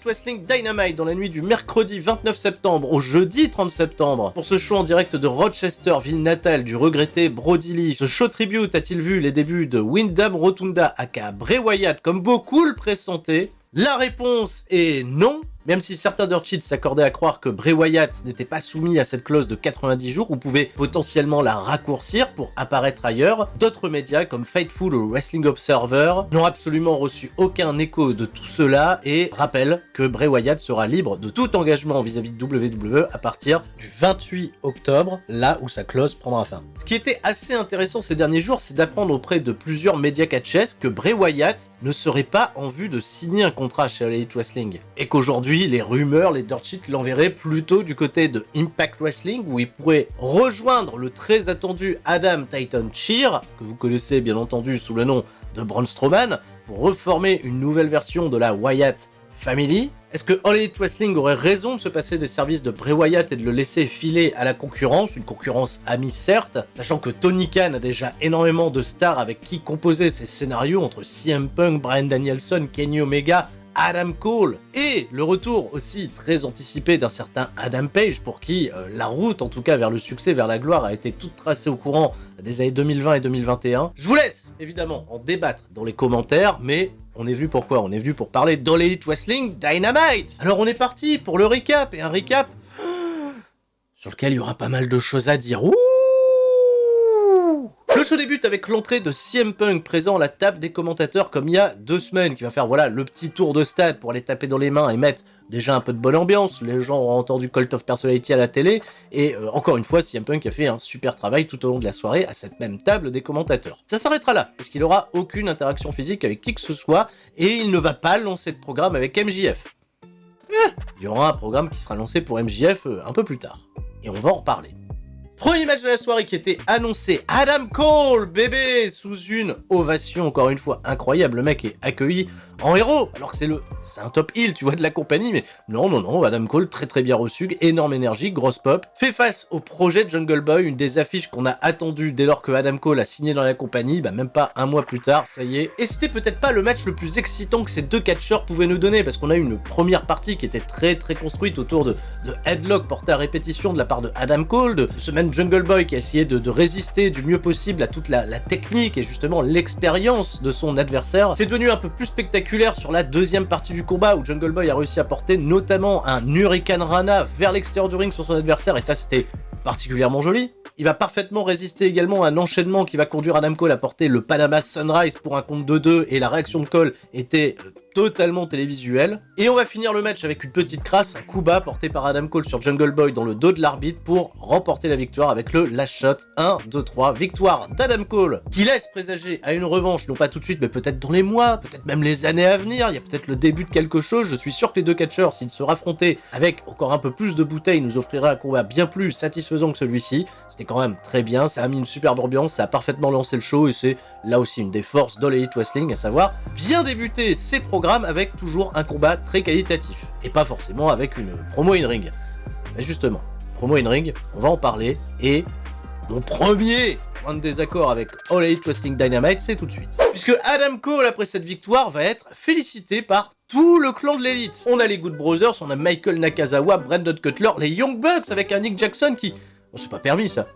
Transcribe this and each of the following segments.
Elite Wrestling Dynamite dans la nuit du mercredi 29 septembre au jeudi 30 septembre. Pour ce show en direct de Rochester, ville natale du regretté Brody Lee, ce show tribute a-t-il vu les débuts de Wyndham Rotunda aka Bray Wyatt comme beaucoup le pressentaient? La réponse est non. Même si certains Dirt Sheets s'accordaient à croire que Bray Wyatt n'était pas soumis à cette clause de 90 jours ou pouvait potentiellement la raccourcir pour apparaître ailleurs, d'autres médias comme Fightful ou Wrestling Observer n'ont absolument reçu aucun écho de tout cela et rappellent que Bray Wyatt sera libre de tout engagement vis-à-vis de WWE à partir du 28 octobre, là où sa clause prendra fin. Ce qui était assez intéressant ces derniers jours, c'est d'apprendre auprès de plusieurs médias catchesses que Bray Wyatt ne serait pas en vue de signer un contrat chez All Elite Wrestling et qu'aujourd'hui les rumeurs, les dirt sheets l'enverraient plutôt du côté de Impact Wrestling où il pourrait rejoindre le très attendu Adam Titan Cheer, que vous connaissez bien entendu sous le nom de Braun Strowman, pour reformer une nouvelle version de la Wyatt Family. Est-ce que All Elite Wrestling aurait raison de se passer des services de Bray Wyatt et de le laisser filer à la concurrence, une concurrence amie certes, sachant que Tony Khan a déjà énormément de stars avec qui composer ses scénarios entre CM Punk, Bryan Danielson, Kenny Omega, Adam Cole, et le retour aussi très anticipé d'un certain Adam Page pour qui la route en tout cas vers le succès, vers la gloire a été toute tracée au courant des années 2020 et 2021. Je vous laisse évidemment en débattre dans les commentaires, mais on est venu pour quoi? On est venu pour parler d'All Elite Wrestling Dynamite. Alors on est parti pour le recap, et un recap sur lequel il y aura pas mal de choses à dire. Ouh! Le show débute avec l'entrée de CM Punk présent à la table des commentateurs comme il y a 2 semaines, qui va faire voilà le petit tour de stade pour aller taper dans les mains et mettre déjà un peu de bonne ambiance. Les gens auront entendu Cult of Personality à la télé et encore une fois CM Punk a fait un super travail tout au long de la soirée à cette même table des commentateurs. Ça s'arrêtera là parce qu'il n'aura aucune interaction physique avec qui que ce soit et il ne va pas lancer de programme avec MJF. Il y aura un programme qui sera lancé pour MJF un peu plus tard et on va en reparler. Premier match de la soirée qui était annoncé, Adam Cole, bébé, sous une ovation encore une fois incroyable, le mec est accueilli en héros, alors que c'est un top heel, tu vois, de la compagnie, mais non, Adam Cole très très bien reçu, énorme énergie, grosse pop, fait face au projet de Jungle Boy, une des affiches qu'on a attendu dès lors que Adam Cole a signé dans la compagnie, même pas un mois plus tard, ça y est, et c'était peut-être pas le match le plus excitant que ces deux catcheurs pouvaient nous donner, parce qu'on a eu une première partie qui était très très construite autour de headlock porté à répétition de la part de Adam Cole, de ce même Jungle Boy qui a essayé de résister du mieux possible à toute la technique et justement l'expérience de son adversaire. C'est devenu un peu plus spectaculaire sur la deuxième partie du combat où Jungle Boy a réussi à porter notamment un Hurricane Rana vers l'extérieur du ring sur son adversaire et ça c'était particulièrement joli. Il va parfaitement résister également à un enchaînement qui va conduire Adam Cole à porter le Panama Sunrise pour un compte de 2 et la réaction de Cole était totalement télévisuelle. Et on va finir le match avec une petite crasse, un coup bas porté par Adam Cole sur Jungle Boy dans le dos de l'arbitre pour remporter la victoire avec le last shot 1, 2, 3, victoire d'Adam Cole qui laisse présager à une revanche, non pas tout de suite mais peut-être dans les mois, peut-être même les années à venir, il y a peut-être le début de quelque chose. Je suis sûr que les deux catcheurs, s'ils se raffrontaient avec encore un peu plus de bouteilles, nous offriraient un combat bien plus satisfaisant que celui-ci. C'était quand même très bien, ça a mis une superbe ambiance, ça a parfaitement lancé le show et c'est là aussi une des forces d'All Elite Wrestling, à savoir bien débuter ses programmes avec toujours un combat très qualitatif et pas forcément avec une promo in-ring. Mais justement, promo in-ring, on va en parler et mon premier point de désaccord avec All Elite Wrestling Dynamite, c'est tout de suite. Puisque Adam Cole, après cette victoire, va être félicité par tout le clan de l'élite. On a les Good Brothers, on a Michael Nakazawa, Brandon Cutler, les Young Bucks avec un Nick Jackson qui... On s'est pas permis ça.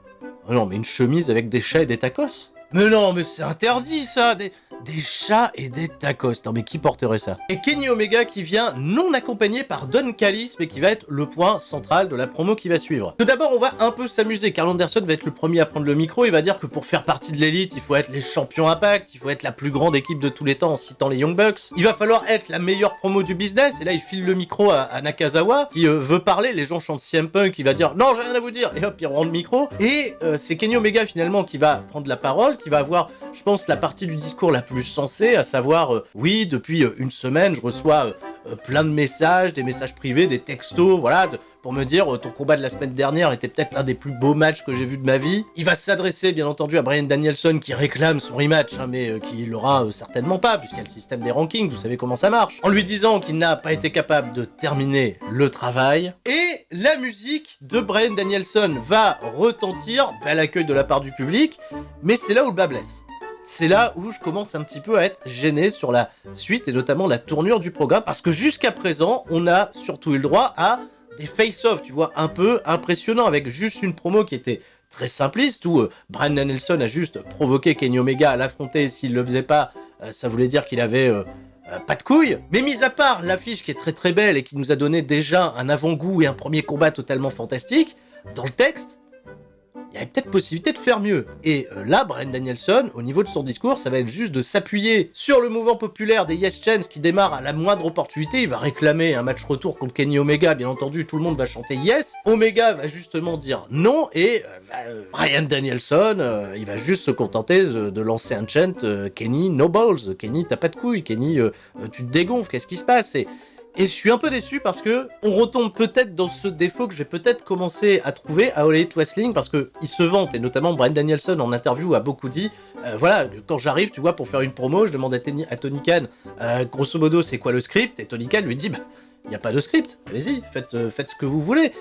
Oh non, mais une chemise avec des chats et des tacos? Mais non, mais c'est interdit ça, des chats et des tacos. Non mais qui porterait ça? Et Kenny Omega qui vient non accompagné par Don Callis, mais qui va être le point central de la promo qui va suivre. Tout d'abord, on va un peu s'amuser. Karl Anderson va être le premier à prendre le micro. Il va dire que pour faire partie de l'élite, il faut être les champions Impact, il faut être la plus grande équipe de tous les temps en citant les Young Bucks. Il va falloir être la meilleure promo du business. Et là, il file le micro à Nakazawa qui veut parler. Les gens chantent CM Punk, il va dire non, j'ai rien à vous dire. Et hop, il rend le micro. Et c'est Kenny Omega finalement qui va prendre la parole, qui va avoir, je pense, la partie du discours la plus sensée, à savoir, oui, depuis une semaine, je reçois plein de messages, des messages privés, des textos, voilà, pour me dire, ton combat de la semaine dernière était peut-être l'un des plus beaux matchs que j'ai vu de ma vie. Il va s'adresser, bien entendu, à Bryan Danielson, qui réclame son rematch, mais qui l'aura certainement pas, puisqu'il y a le système des rankings, vous savez comment ça marche, en lui disant qu'il n'a pas été capable de terminer le travail. Et la musique de Bryan Danielson va retentir à l'accueil de la part du public, mais c'est là où le bas blesse. c'est là où je commence un petit peu à être gêné sur la suite et notamment la tournure du programme, parce que jusqu'à présent, on a surtout eu le droit à des face-off, tu vois, un peu impressionnants, avec juste une promo qui était très simpliste, où Bryan Danielson a juste provoqué Kenny Omega à l'affronter, et s'il le faisait pas, ça voulait dire qu'il avait pas de couilles. Mais mis à part l'affiche qui est très très belle et qui nous a donné déjà un avant-goût et un premier combat totalement fantastique, dans le texte, il y avait peut-être possibilité de faire mieux. Et là, Bryan Danielson, au niveau de son discours, ça va être juste de s'appuyer sur le mouvement populaire des Yes Chants qui démarre à la moindre opportunité. Il va réclamer un match retour contre Kenny Omega, bien entendu, tout le monde va chanter Yes. Omega va justement dire non, et Bryan Danielson, il va juste se contenter de lancer un chant Kenny, no balls, Kenny, t'as pas de couilles, Kenny, tu te dégonfles, qu'est-ce qui se passe? Et je suis un peu déçu parce que on retombe peut-être dans ce défaut que je vais peut-être commencer à trouver à All Elite Wrestling, parce que il se vante, et notamment Bryan Danielson en interview a beaucoup dit, voilà, quand j'arrive, tu vois, pour faire une promo, je demande à Tony Khan, grosso modo, c'est quoi le script? Et Tony Khan lui dit, bah, il n'y a pas de script, allez-y, faites ce que vous voulez.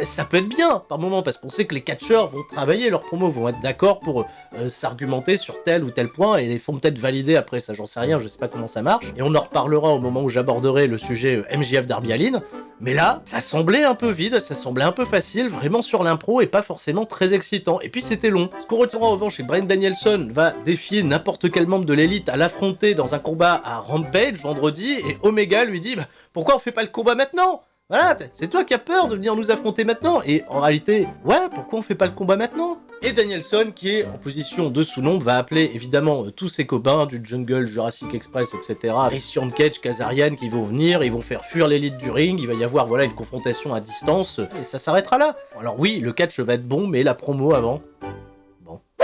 Ça peut être bien par moment, parce qu'on sait que les catcheurs vont travailler leurs promos, vont être d'accord pour s'argumenter sur tel ou tel point, et les font peut-être valider après, ça j'en sais rien, je sais pas comment ça marche, et on en reparlera au moment où j'aborderai le sujet MJF Darby Allin, mais là, ça semblait un peu vide, ça semblait un peu facile, vraiment sur l'impro, et pas forcément très excitant, et puis c'était long. Ce qu'on retiendra en revanche, c'est que Bryan Danielson va défier n'importe quel membre de l'élite à l'affronter dans un combat à Rampage vendredi, et Omega lui dit, bah, pourquoi on fait pas le combat maintenant? Voilà, c'est toi qui as peur de venir nous affronter maintenant. Et en réalité, ouais, pourquoi on fait pas le combat maintenant? Et Danielson, qui est en position de sous-nombre, va appeler évidemment tous ses copains du Jungle, Jurassic Express, etc. Christian Cage, Kazarian qui vont venir, ils vont faire fuir l'élite du ring, il va y avoir voilà une confrontation à distance, et ça s'arrêtera là. Alors oui, le catch va être bon, mais la promo avant...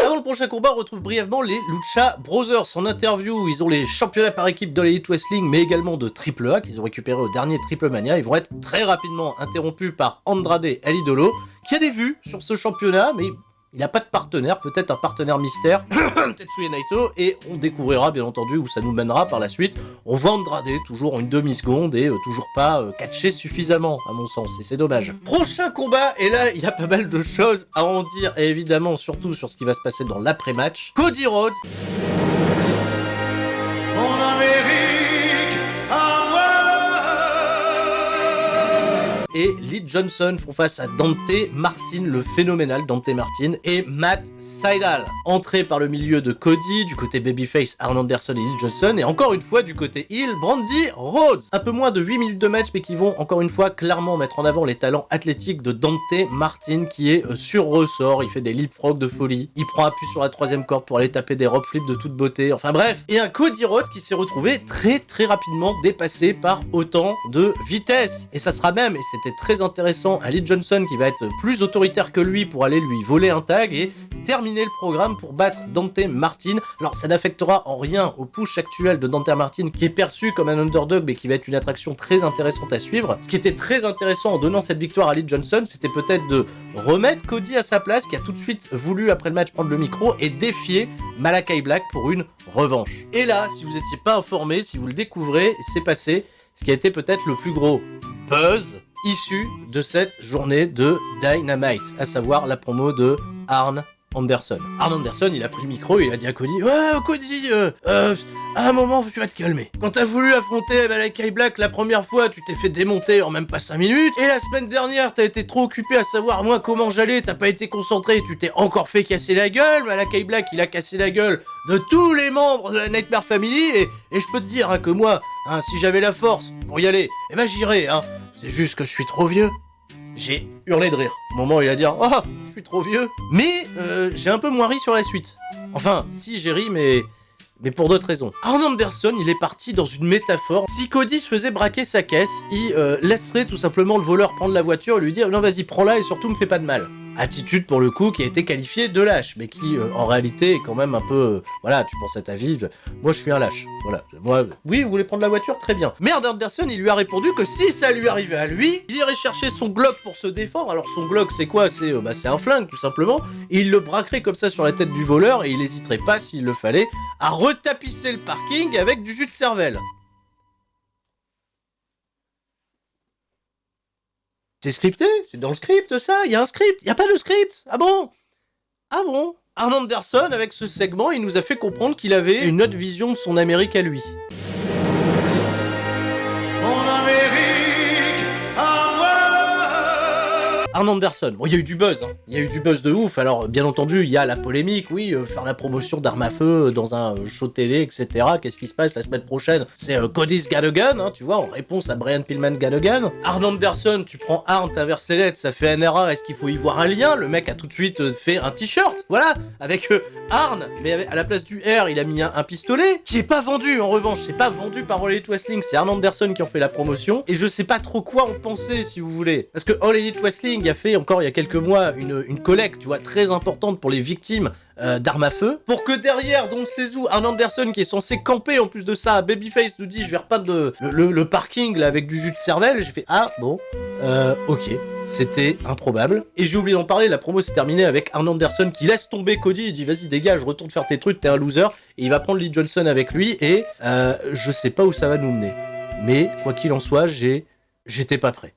Avant le prochain combat, on retrouve brièvement les Lucha Brothers. En interview, ils ont les championnats par équipe de l'Elite Wrestling, mais également de AAA, qu'ils ont récupéré au dernier Triple Mania. Ils vont être très rapidement interrompus par Andrade El Idolo, qui a des vues sur ce championnat, mais il n'a pas de partenaire, peut-être un partenaire mystère, Tetsuya Naito, et on découvrira bien entendu où ça nous mènera par la suite. On voit Andrade toujours en une demi-seconde et toujours pas catché suffisamment, à mon sens, et c'est dommage. Prochain combat, et là il y a pas mal de choses à en dire, et évidemment surtout sur ce qui va se passer dans l'après-match. Cody Rhodes. En Amérique, à moi. Et Lee Johnson font face à Dante Martin, le phénoménal Dante Martin, et Matt Sydal. Entré par le milieu de Cody, du côté babyface Arn Anderson et Lee Johnson, et encore une fois du côté heel, Brandy Rhodes. Un peu moins de 8 minutes de match, mais qui vont encore une fois clairement mettre en avant les talents athlétiques de Dante Martin, qui est sur ressort, il fait des leapfrogs de folie, il prend appui sur la troisième corde pour aller taper des rope flips de toute beauté, enfin bref. Et un Cody Rhodes qui s'est retrouvé très rapidement dépassé par autant de vitesse. Et ça sera même, et c'était très intéressant, à Lee Johnson qui va être plus autoritaire que lui pour aller lui voler un tag et terminer le programme pour battre Dante Martin. Alors ça n'affectera en rien au push actuel de Dante Martin, qui est perçu comme un underdog mais qui va être une attraction très intéressante à suivre. Ce qui était très intéressant en donnant cette victoire à Lee Johnson, c'était peut-être de remettre Cody à sa place, qui a tout de suite voulu après le match prendre le micro et défier Malakai Black pour une revanche. Et là, si vous n'étiez pas informé, si vous le découvrez, c'est passé ce qui a été peut-être le plus gros buzz issu de cette journée de Dynamite, à savoir la promo de Arn Anderson. Arn Anderson, il a pris le micro et il a dit à Cody, ouais Cody, à un moment tu vas te calmer. Quand t'as voulu affronter Malakai Black la première fois, tu t'es fait démonter en même pas 5 minutes, et la semaine dernière t'as été trop occupé à savoir moi comment j'allais, t'as pas été concentré, tu t'es encore fait casser la gueule. Malakai Black, il a cassé la gueule de tous les membres de la Nightmare Family, et je peux te dire hein, que moi, hein, si j'avais la force pour y aller, eh ben j'irais, hein. C'est juste que je suis trop vieux. J'ai hurlé de rire. Au moment où il a dit « Oh, je suis trop vieux !» Mais j'ai un peu moins ri sur la suite. Enfin, si j'ai ri, mais pour d'autres raisons. Arn Anderson, il est parti dans une métaphore. Si Cody se faisait braquer sa caisse, il laisserait tout simplement le voleur prendre la voiture et lui dire « Non, vas-y, prends-la et surtout me fais pas de mal !» Attitude pour le coup qui a été qualifiée de lâche, mais qui en réalité est quand même un peu... voilà, tu penses à ta vie, moi je suis un lâche. Voilà, moi, oui, vous voulez prendre la voiture, très bien. Mais Anderson, il lui a répondu que si ça lui arrivait à lui, il irait chercher son Glock pour se défendre. Alors son Glock, c'est quoi? C'est un flingue, tout simplement. Et il le braquerait comme ça sur la tête du voleur, et il hésiterait pas, s'il le fallait, à retapisser le parking avec du jus de cervelle. C'est scripté? C'est dans le script, ça? Il y a un script? Il y a pas de script? Ah bon? Ah bon? Arn Anderson, avec ce segment, il nous a fait comprendre qu'il avait une autre vision de son Amérique à lui. Arn Anderson, bon, il y a eu du buzz, hein. Il y a eu du buzz de ouf. Alors, bien entendu, il y a la polémique, oui, faire la promotion d'armes à feu dans un show télé, etc. Qu'est-ce qui se passe la semaine prochaine? C'est Cody's Got a Gun, hein, tu vois, en réponse à Brian Pillman Got a Gun. Arn Anderson, tu prends Arn, t'inverses les lettres, ça fait NRA, est-ce qu'il faut y voir un lien? Le mec a tout de suite fait un t-shirt, voilà, avec Arn, mais à la place du R, il a mis un pistolet, qui est pas vendu, en revanche, c'est pas vendu par All Elite Wrestling, c'est Arn Anderson qui en fait la promotion, et je sais pas trop quoi en penser, si vous voulez. Parce que All Elite Wrestling a fait encore il y a quelques mois une collecte, tu vois, très importante pour les victimes d'armes à feu, pour que derrière, donc c'est où Arn Anderson qui est censé camper en plus de ça, Babyface nous dit je vais repeindre le parking là avec du jus de cervelle, j'ai fait ah bon, ok. C'était improbable. Et j'ai oublié d'en parler, la promo s'est terminée avec Arn Anderson qui laisse tomber Cody, il dit vas-y dégage, retourne faire tes trucs, t'es un loser, et il va prendre Lee Johnson avec lui, et je sais pas où ça va nous mener. Mais, quoi qu'il en soit, j'étais pas prêt.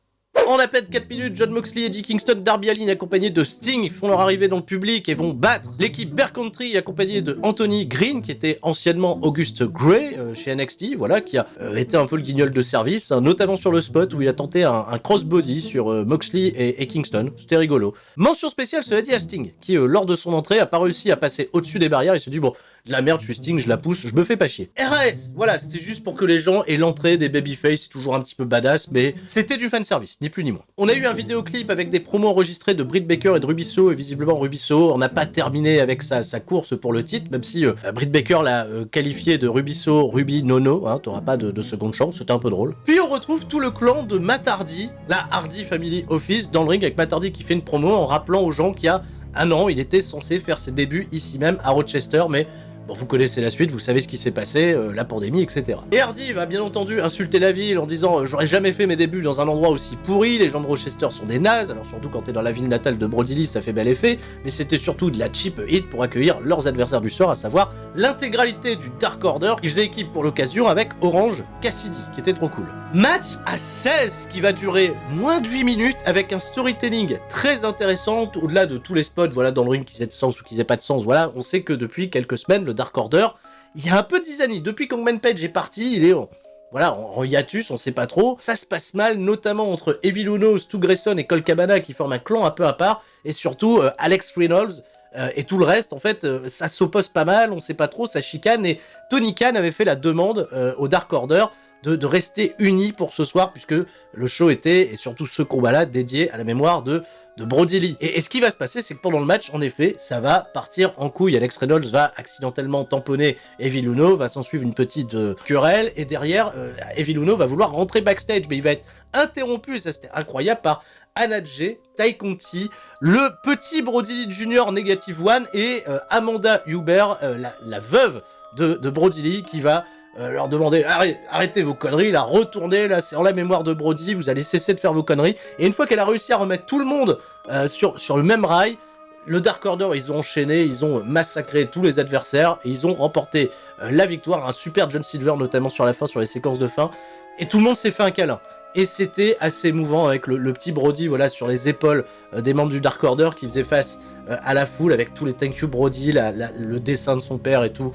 En à peine 4 minutes, Jon Moxley, Eddie Kingston, Darby Allin accompagnés de Sting font leur arrivée dans le public et vont battre l'équipe Bear Country accompagnée de Anthony Green qui était anciennement Auguste Grey chez NXT, voilà, qui a été un peu le guignol de service, hein, notamment sur le spot où il a tenté un crossbody sur Moxley et Kingston, c'était rigolo. Mention spéciale cela dit à Sting, qui lors de son entrée a pas réussi à passer au-dessus des barrières, il se dit bon, de la merde, je suis Sting, je la pousse, je me fais pas chier. RAS, voilà, c'était juste pour que les gens aient l'entrée des babyface, toujours un petit peu badass, mais c'était du fanservice, ni plus ni moins. On a eu un vidéoclip avec des promos enregistrés de Britt Baker et de Ruby Soho, et visiblement Ruby Soho, on n'a pas terminé avec sa course pour le titre, même si Britt Baker l'a qualifié de Ruby Soho, Ruby Nono, hein, t'auras pas de seconde chance, c'était un peu drôle. Puis on retrouve tout le clan de Matt Hardy, la Hardy Family Office, dans le ring avec Matt Hardy qui fait une promo en rappelant aux gens qu'il y a un an, il était censé faire ses débuts ici même à Rochester, mais bon, vous connaissez la suite, vous savez ce qui s'est passé, la pandémie, etc. Et Hardy va bien entendu insulter la ville en disant j'aurais jamais fait mes débuts dans un endroit aussi pourri, les gens de Rochester sont des nazes, alors surtout quand t'es dans la ville natale de Brody Lee, ça fait bel effet, mais c'était surtout de la cheap hit pour accueillir leurs adversaires du soir, à savoir l'intégralité du Dark Order qui faisait équipe pour l'occasion avec Orange Cassidy, qui était trop cool. Match à 16 qui va durer moins de 8 minutes avec un storytelling très intéressant, au-delà de tous les spots, voilà, dans le ring qui aient de sens ou qui aient pas de sens, voilà, on sait que depuis quelques semaines, le Dark Order, il y a un peu d'isanie. Depuis qu'Hangman Page est parti, il est en hiatus, on sait pas trop. Ça se passe mal, notamment entre Evil Uno, Stu Grayson et Colt Cabana qui forment un clan un peu à part, et surtout Alex Reynolds et tout le reste. En fait, ça s'oppose pas mal, on sait pas trop, ça chicane, et Tony Khan avait fait la demande au Dark Order de rester unis pour ce soir, puisque le show était, et surtout ce combat-là, dédié à la mémoire de Brody Lee. Et ce qui va se passer, c'est que pendant le match, en effet, ça va partir en couille. Alex Reynolds va accidentellement tamponner Evil Uno, va s'en suivre une petite querelle, et derrière, Evil Uno va vouloir rentrer backstage, mais il va être interrompu, et ça c'était incroyable, par Anna Jay, Tay Conti, le petit Brody Lee Jr. Negative One, et Amanda Huber, la veuve de Brody Lee, qui va leur demander arrêtez vos conneries, là, retournez, là, c'est en la mémoire de Brody, vous allez cesser de faire vos conneries. Et une fois qu'elle a réussi à remettre tout le monde sur le même rail, le Dark Order, ils ont enchaîné, ils ont massacré tous les adversaires, et ils ont remporté la victoire, un super John Silver notamment sur la fin, sur les séquences de fin, et tout le monde s'est fait un câlin. Et c'était assez émouvant avec le petit Brody, voilà, sur les épaules des membres du Dark Order qui faisait face à la foule avec tous les thank you Brody, le dessin de son père et tout.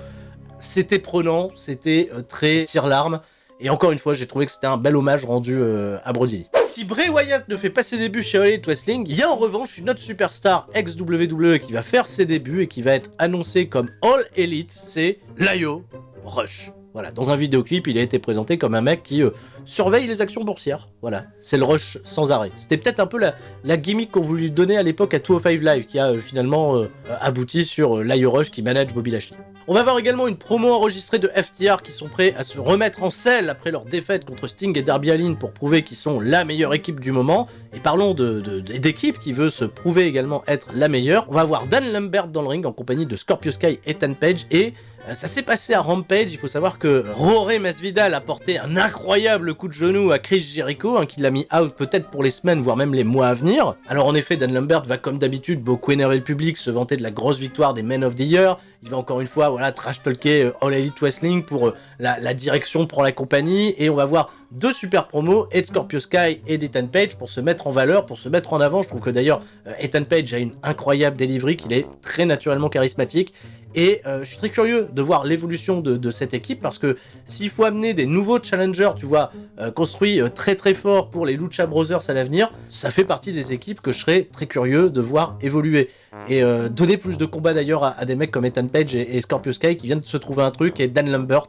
C'était prenant, c'était très tire-larme, et encore une fois, j'ai trouvé que c'était un bel hommage rendu à Brody Lee. Si Bray Wyatt ne fait pas ses débuts chez All Elite Wrestling, il y a en revanche une autre superstar ex-WWE qui va faire ses débuts et qui va être annoncée comme All Elite, c'est Lio Rush. Voilà, dans un vidéoclip, il a été présenté comme un mec qui surveille les actions boursières. Voilà, c'est le rush sans arrêt. C'était peut-être un peu la gimmick qu'on voulait lui donner à l'époque à 205 Live, qui a finalement abouti sur Lio Rush qui manage Bobby Lashley. On va voir également une promo enregistrée de FTR qui sont prêts à se remettre en selle après leur défaite contre Sting et Darby Allin pour prouver qu'ils sont la meilleure équipe du moment. Et parlons d'équipe qui veut se prouver également être la meilleure. On va voir Dan Lambert dans le ring en compagnie de Scorpio Sky et Ethan Page, et ça s'est passé à Rampage. Il faut savoir que Jorge Masvidal a porté un incroyable coup de genou à Chris Jericho, qui l'a mis out peut-être pour les semaines, voire même les mois à venir. Alors en effet, Dan Lambert va comme d'habitude beaucoup énerver le public, se vanter de la grosse victoire des Men of the Year, il va encore une fois, voilà, trash talker All Elite Wrestling pour la direction prend la compagnie, et on va voir 2 super promos, et de Scorpio Sky et d'Ethan Page, pour se mettre en valeur, pour se mettre en avant. Je trouve que d'ailleurs, Ethan Page a une incroyable delivery, qu'il est très naturellement charismatique, et je suis très curieux de voir l'évolution de cette équipe, parce que s'il faut amener des nouveaux challengers, tu vois, construits très très forts pour les Lucha Brothers à l'avenir, ça fait partie des équipes que je serais très curieux de voir évoluer. Et donner plus de combats d'ailleurs à des mecs comme Ethan Page et Scorpio Sky qui viennent de se trouver un truc, et Dan Lambert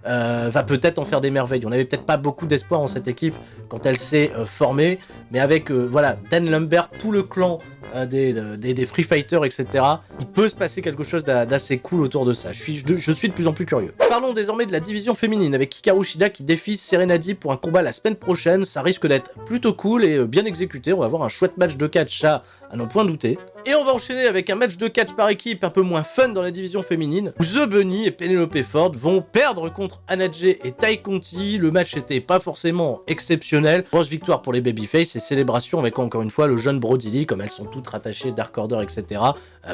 va peut-être en faire des merveilles. On n'avait peut-être pas beaucoup d'espoir en cette équipe quand elle s'est formée, mais avec voilà, Dan Lambert, tout le clan des Free Fighters, etc. Il peut se passer quelque chose d'assez cool autour de ça. Je suis de plus en plus curieux. Parlons désormais de la division féminine, avec Hikaru Shida qui défie Serena Deeb pour un combat la semaine prochaine. Ça risque d'être plutôt cool et bien exécuté. On va avoir un chouette match de catch, à n'en point douter. Et on va enchaîner avec un match de catch par équipe un peu moins fun dans la division féminine, où The Bunny et Penelope Ford vont perdre contre Anna Jay et Tai Conti. Le match était pas forcément exceptionnel. Grosse victoire pour les Babyface et célébration avec encore une fois le jeune Brody Lee, comme elles sont toutes rattachées, Dark Order, etc.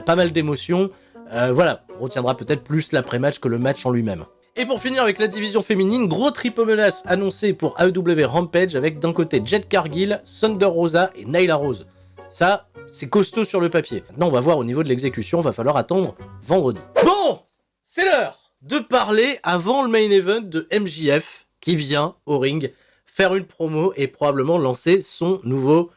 Pas mal d'émotions. Voilà, on retiendra peut-être plus l'après-match que le match en lui-même. Et pour finir avec la division féminine, gros triple menace annoncé pour AEW Rampage, avec d'un côté Jet Cargill, Thunder Rosa et Nyla Rose. Ça, c'est costaud sur le papier. Maintenant, on va voir au niveau de l'exécution, va falloir attendre vendredi. Bon, c'est l'heure de parler avant le main event de MJF, qui vient au ring faire une promo et probablement lancer son nouveau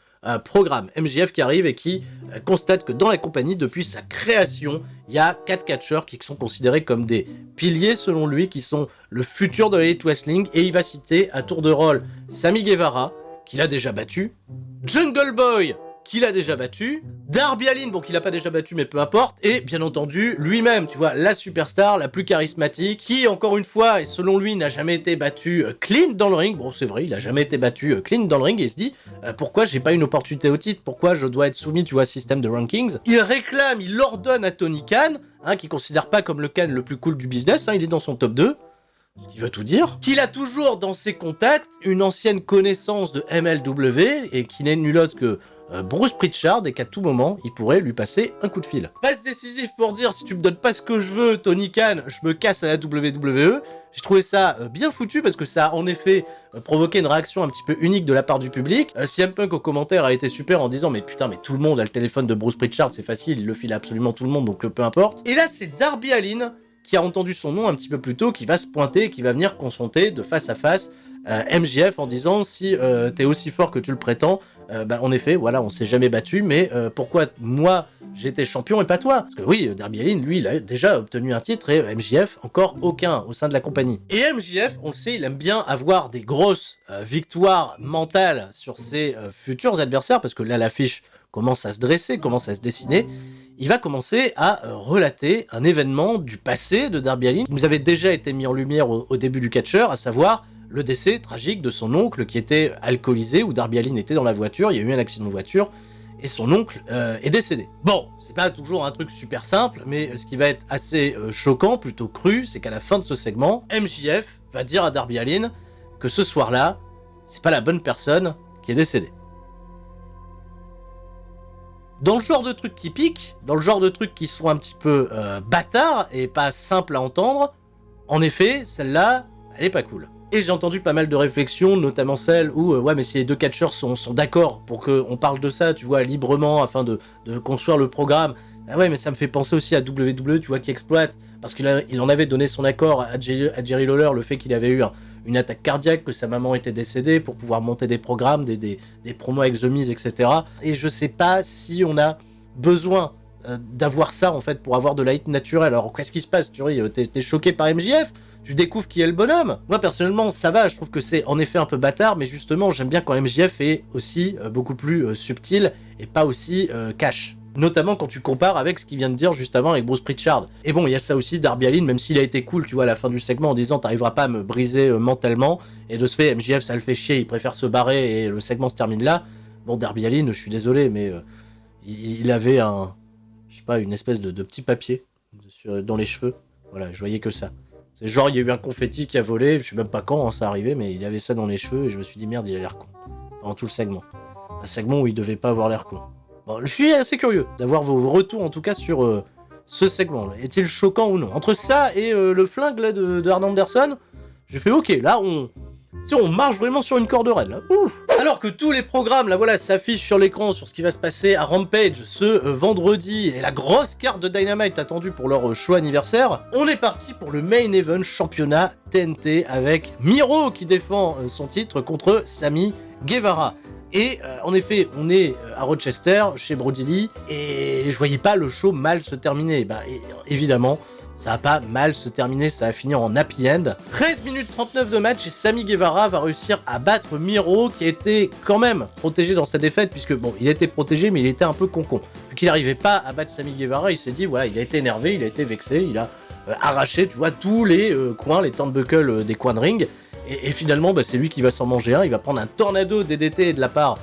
programme. MJF qui arrive et qui constate que dans la compagnie, depuis sa création, il y a 4 catcheurs qui sont considérés comme des piliers selon lui, qui sont le futur de l'Elite Wrestling, et il va citer à tour de rôle Sammy Guevara, qu'il a déjà battu, Jungle Boy, qu'il a déjà battu, Darby Allin, bon qu'il a pas déjà battu mais peu importe, et bien entendu lui-même, tu vois, la superstar, la plus charismatique, qui encore une fois, et selon lui, n'a jamais été battu clean dans le ring. Bon c'est vrai, il a jamais été battu clean dans le ring, et il se dit, pourquoi j'ai pas une opportunité au titre, pourquoi je dois être soumis, tu vois, système de rankings. Il réclame, il ordonne à Tony Khan, qui considère pas comme le Khan le plus cool du business, il est dans son top 2, ce qui veut tout dire, qu'il a toujours dans ses contacts une ancienne connaissance de MLW, et qui n'est nul autre que Bruce Pritchard, et qu'à tout moment, il pourrait lui passer un coup de fil. Passe décisif pour dire, si tu me donnes pas ce que je veux, Tony Khan, je me casse à la WWE. J'ai trouvé ça bien foutu, parce que ça a en effet provoqué une réaction un petit peu unique de la part du public. CM Punk au commentaire a été super en disant, mais putain, mais tout le monde a le téléphone de Bruce Pritchard, c'est facile, il le file à absolument tout le monde, donc peu importe. Et là, c'est Darby Allin, qui a entendu son nom un petit peu plus tôt, qui va se pointer, qui va venir confronter de face à face MJF en disant, si t'es aussi fort que tu le prétends, en effet, voilà, on s'est jamais battu, mais pourquoi moi j'étais champion et pas toi? Parce que oui, Darby Allin, lui, il a déjà obtenu un titre, et MJF, encore aucun au sein de la compagnie. Et MJF, on le sait, il aime bien avoir des grosses victoires mentales sur ses futurs adversaires, parce que là, l'affiche commence à se dresser, commence à se dessiner. Il va commencer à relater un événement du passé de Darby Allin, qui nous avait déjà été mis en lumière au début du catcheur, à savoir le décès tragique de son oncle qui était alcoolisé, où Darby Allin était dans la voiture, il y a eu un accident de voiture, et son oncle est décédé. Bon, c'est pas toujours un truc super simple, mais ce qui va être assez choquant, plutôt cru, c'est qu'à la fin de ce segment, MJF va dire à Darby Allin que ce soir-là, c'est pas la bonne personne qui est décédée. Dans le genre de trucs qui piquent, dans le genre de trucs qui sont un petit peu bâtards et pas simples à entendre, en effet, celle-là, elle est pas cool. Et j'ai entendu pas mal de réflexions, notamment celle où, ouais, mais si les deux catcheurs sont d'accord pour qu'on parle de ça, tu vois, librement, afin de construire le programme, ah ouais, mais ça me fait penser aussi à WWE, tu vois, qui exploite, parce qu'il en avait donné son accord à Jerry Lawler, le fait qu'il avait eu une attaque cardiaque, que sa maman était décédée, pour pouvoir monter des programmes, des promos avec The Miz, etc. Et je sais pas si on a besoin d'avoir ça, en fait, pour avoir de la hit naturelle. Alors, qu'est-ce qui se passe, tu ris, t'es choqué par MJF? Tu découvres qui est le bonhomme. Moi, personnellement, ça va, je trouve que c'est en effet un peu bâtard, mais justement, j'aime bien quand MJF est aussi beaucoup plus subtil et pas aussi cash. Notamment quand tu compares avec ce qu'il vient de dire juste avant avec Bruce Pritchard. Et bon, il y a ça aussi, Darby Allin, même s'il a été cool, tu vois, à la fin du segment, en disant t'arriveras pas à me briser mentalement, et de ce fait, MJF, ça le fait chier, il préfère se barrer, et le segment se termine là. Bon, Darby Allin, je suis désolé, mais il avait je sais pas, une espèce de petit papier dans les cheveux. Voilà, je voyais que ça. C'est genre, il y a eu un confetti qui a volé, je sais même pas quand ça arrivait, mais il avait ça dans les cheveux, et je me suis dit, merde, il a l'air con. Pendant tout le segment. Un segment où il devait pas avoir l'air con. Bon, je suis assez curieux d'avoir vos retours, en tout cas, sur ce segment. Est-il choquant ou non? Entre ça et le flingue là de Arn Anderson, j'ai fait ok, là on marche vraiment sur une corde raide là. Ouf. Alors que tous les programmes là voilà s'affichent sur l'écran sur ce qui va se passer à Rampage ce vendredi et la grosse carte de Dynamite attendue pour leur show anniversaire, on est parti pour le main event championnat TNT avec Miro qui défend son titre contre Sammy Guevara. Et en effet, on est à Rochester, chez Brody Lee, et je voyais pas le show mal se terminer. Bah évidemment, ça va pas mal se terminer, ça va finir en happy end. 13 minutes 39 de match et Sammy Guevara va réussir à battre Miro qui a été quand même protégé dans sa défaite puisque bon, il était protégé mais il était un peu con-con. Vu qu'il n'arrivait pas à battre Sammy Guevara, il s'est dit voilà, il a été énervé, il a été vexé, il a arraché, tu vois, tous les coins, les turnbuckles des coins de ring. Et finalement, bah, c'est lui qui va s'en manger un, il va prendre un tornado DDT de la part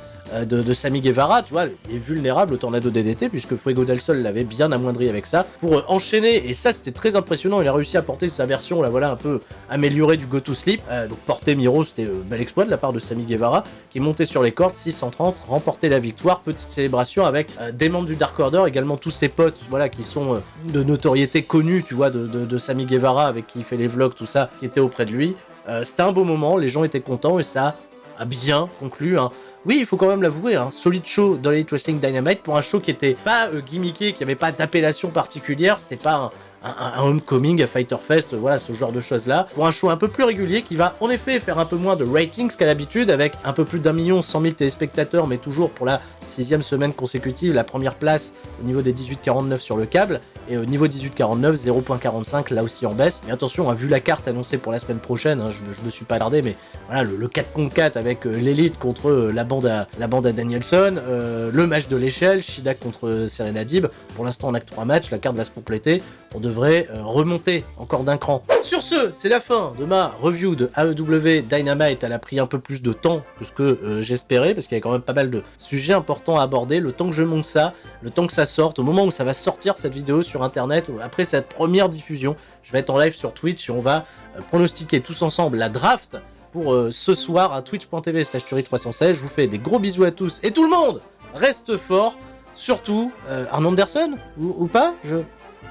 de Sammy Guevara, tu vois, il est vulnérable au tornado DDT puisque Fuego del Sol l'avait bien amoindri avec ça pour enchaîner, et ça c'était très impressionnant, il a réussi à porter sa version là voilà un peu améliorée du Go to Sleep, donc porter Miro, c'était bel exploit de la part de Sammy Guevara qui est monté sur les cordes, 630, remporté la victoire, petite célébration avec des membres du Dark Order, également tous ses potes voilà qui sont de notoriété connue, tu vois, de Sammy Guevara avec qui il fait les vlogs, tout ça, qui étaient auprès de lui. C'était un beau moment, les gens étaient contents et ça a bien conclu, hein. Oui, il faut quand même l'avouer, un solide show dans l'Elite Wrestling Dynamite pour un show qui était pas gimmické, qui avait pas d'appellation particulière, c'était pas un homecoming à Fighter Fest, voilà, ce genre de choses-là. Pour un show un peu plus régulier qui va en effet faire un peu moins de ratings qu'à l'habitude, avec un peu plus d'1 100 000 téléspectateurs, mais toujours pour la 6e semaine consécutive, la première place au niveau des 18-49 sur le câble, et au niveau 18-49, 0.45 là aussi en baisse. Et attention, vu la carte annoncée pour la semaine prochaine, hein, je me suis pas attardé, mais voilà, le 4 contre 4 avec l'élite contre la bande à Danielson, le match de l'échelle, Shida contre Serena Deeb. Pour l'instant on a que 3 matchs, la carte va se compléter, on devrait remonter encore d'un cran. Sur ce, c'est la fin de ma review de AEW Dynamite. Elle a pris un peu plus de temps que ce que j'espérais, parce qu'il y a quand même pas mal de sujets importants à aborder. Le temps que je monte ça, le temps que ça sorte, au moment où ça va sortir cette vidéo sur internet, après cette première diffusion, je vais être en live sur Twitch et on va pronostiquer tous ensemble la draft pour ce soir à twitch.tv/Turi316. Je vous fais des gros bisous à tous et tout le monde reste fort, surtout Arn Anderson ou pas,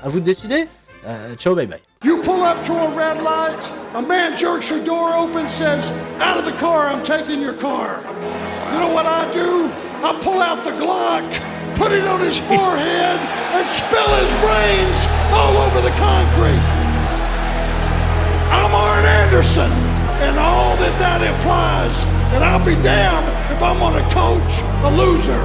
à vous de décider. Ciao, bye bye. You pull up to a red light, a man jerks your door open, says, "Out of the car, I'm taking your car." You know what I do? I pull out the Glock, put it on his forehead, and spill his brains all over the concrete. I'm Arn Anderson, and all that implies, and I'll be damned if I'm gonna coach a loser.